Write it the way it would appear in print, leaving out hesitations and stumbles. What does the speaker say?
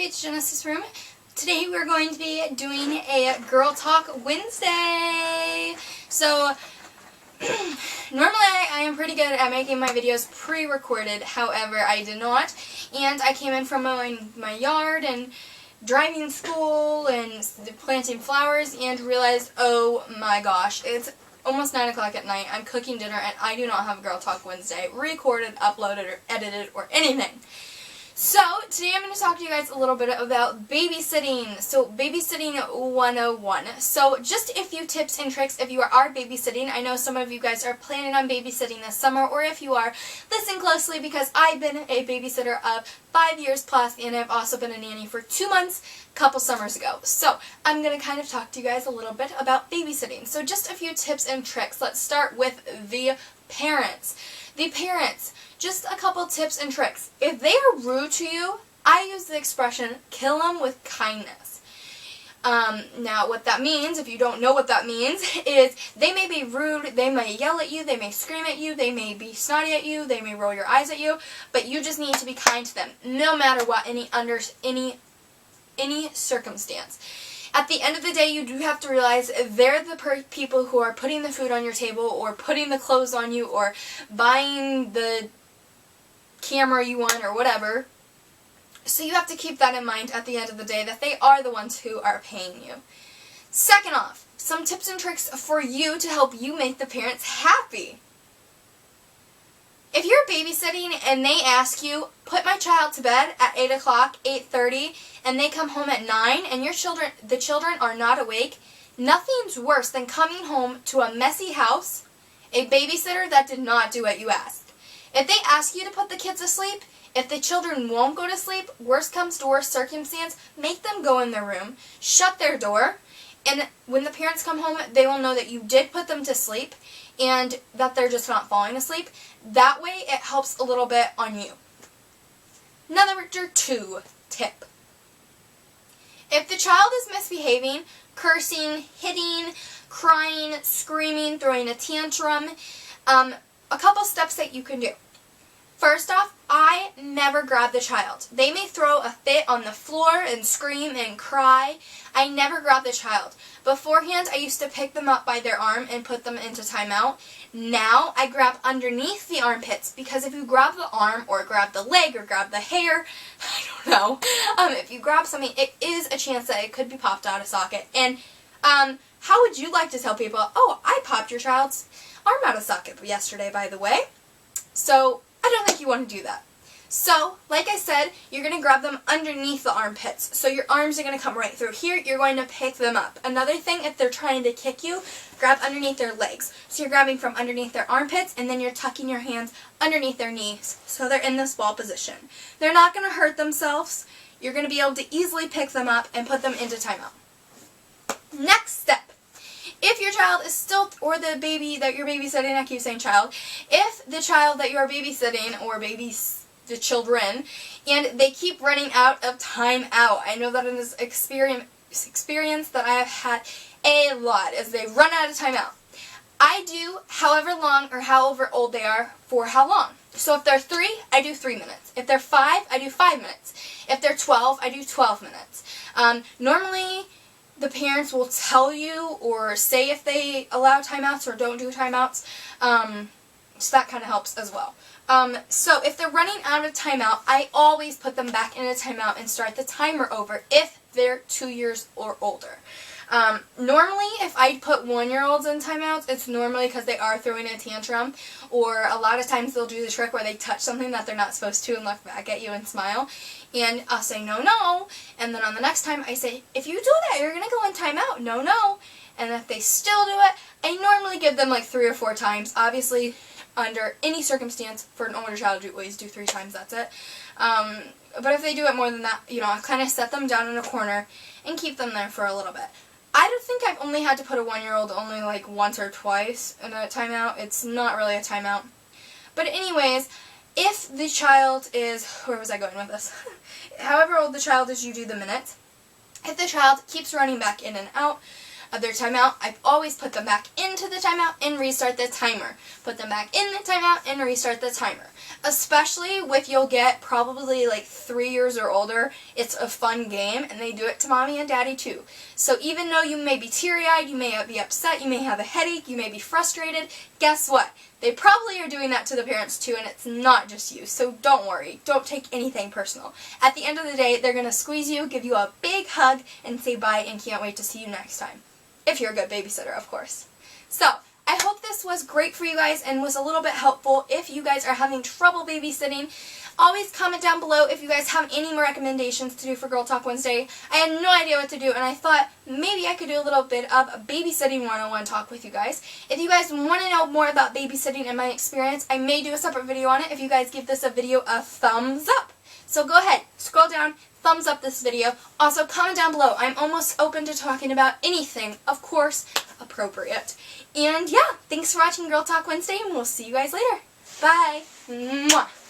it's Genesis Room. Today we're going to be doing a Girl Talk Wednesday. So, normally I am pretty good at making my videos pre-recorded, however I did not. And I came in from my yard and driving school and planting flowers and realized, oh my gosh, it's almost 9 o'clock at night. I'm cooking dinner and I do not have a Girl Talk Wednesday recorded, uploaded, or edited, or anything. So, today I'm going to talk to you guys a little bit about babysitting. So, babysitting 101. So, just a few tips and tricks if you are babysitting. I know some of you guys are planning on babysitting this summer, or if you are, listen closely because I've been a babysitter of 5 years plus, and I've also been a nanny for 2 months a couple summers ago. So, I'm going to kind of talk to you guys a little bit about babysitting. So, just a few tips and tricks. Let's start with the parents. The parents. Just a couple tips and tricks. If they are rude to you, I use the expression, kill them with kindness. Now, what that means, if you don't know what that means, is they may be rude, they may yell at you, they may scream at you, they may be snotty at you, they may roll your eyes at you, but you just need to be kind to them, no matter what, any circumstance. At the end of the day, you do have to realize they're the people who are putting the food on your table, or putting the clothes on you, or buying the camera you want, or whatever. So you have to keep that in mind at the end of the day, that they are the ones who are paying you. Second off, some tips and tricks for you to help you make the parents happy. If you're babysitting and they ask you, put my child to bed at 8 o'clock, 8:30, and they come home at 9 and the children are not awake, nothing's worse than coming home to a messy house, a babysitter that did not do what you asked. If they ask you to put the kids to sleep, if the children won't go to sleep, worst comes to worst circumstance, make them go in their room, shut their door, and when the parents come home, they will know that you did put them to sleep and that they're just not falling asleep. That way, it helps a little bit on you. Number 2 tip. If the child is misbehaving, cursing, hitting, crying, screaming, throwing a tantrum, a couple steps that you can do. First off, I never grab the child. They may throw a fit on the floor and scream and cry. I never grab the child. Beforehand, I used to pick them up by their arm and put them into timeout. Now, I grab underneath the armpits, because if you grab the arm or grab the leg or grab the hair, I don't know, if you grab something, it is a chance that it could be popped out of socket. And how would you like to tell people, oh, I popped your child's arm out of socket yesterday, by the way? So, I don't think you want to do that. So, like I said, you're going to grab them underneath the armpits. So your arms are going to come right through here. You're going to pick them up. Another thing, if they're trying to kick you, grab underneath their legs. So you're grabbing from underneath their armpits, and then you're tucking your hands underneath their knees. So they're in this ball position. They're not going to hurt themselves. You're going to be able to easily pick them up and put them into timeout. Next step. If your child is still, or the baby that you're babysitting, I keep saying child, if the child that you are babysitting, or the children, and they keep running out of time out, I know that in this experience that I have had a lot, is they run out of time out. I do however long or however old they are for how long. So if they're 3, I do 3 minutes. If they're 5, I do 5 minutes. If they're 12, I do 12 minutes. Normally, the parents will tell you or say if they allow timeouts or don't do timeouts, so that kind of helps as well. So if they're running out of timeout, I always put them back in a timeout and start the timer over if they're 2 years or older. Normally, if I put 1-year-olds in timeouts, it's normally because they are throwing a tantrum, or a lot of times they'll do the trick where they touch something that they're not supposed to and look back at you and smile, and I'll say, no, no, and then on the next time I say, if you do that, you're going to go in timeout, no, no, and if they still do it, I normally give them like 3 or 4 times. Obviously, under any circumstance, for an older child, you always do 3 times, that's it. But if they do it more than that, I kind of set them down in a corner and keep them there for a little bit. I don't think I've only had to put a 1-year-old only like once or twice in a timeout. It's not really a timeout. But anyways, if the child is, where was I going with this? However old the child is, you do the minutes. If the child keeps running back in and out, of their timeout, I've always put them back into the timeout and restart the timer. Put them back in the timeout and restart the timer. Especially with you'll get probably like 3 years or older, it's a fun game, and they do it to mommy and daddy too. So even though you may be teary-eyed, you may be upset, you may have a headache, you may be frustrated, guess what? They probably are doing that to the parents too, and it's not just you. So don't worry. Don't take anything personal. At the end of the day, they're going to squeeze you, give you a big hug, and say bye and can't wait to see you next time. If you're a good babysitter, of course. So, I hope this was great for you guys and was a little bit helpful if you guys are having trouble babysitting. Always comment down below if you guys have any more recommendations to do for Girl Talk Wednesday. I had no idea what to do, and I thought maybe I could do a little bit of a babysitting 101 talk with you guys. If you guys want to know more about babysitting and my experience, I may do a separate video on it if you guys give this a video a thumbs up. So go ahead, scroll down, thumbs up this video. Also, comment down below. I'm almost open to talking about anything, of course, appropriate. And yeah, thanks for watching Girl Talk Wednesday, and we'll see you guys later. Bye. Mwah.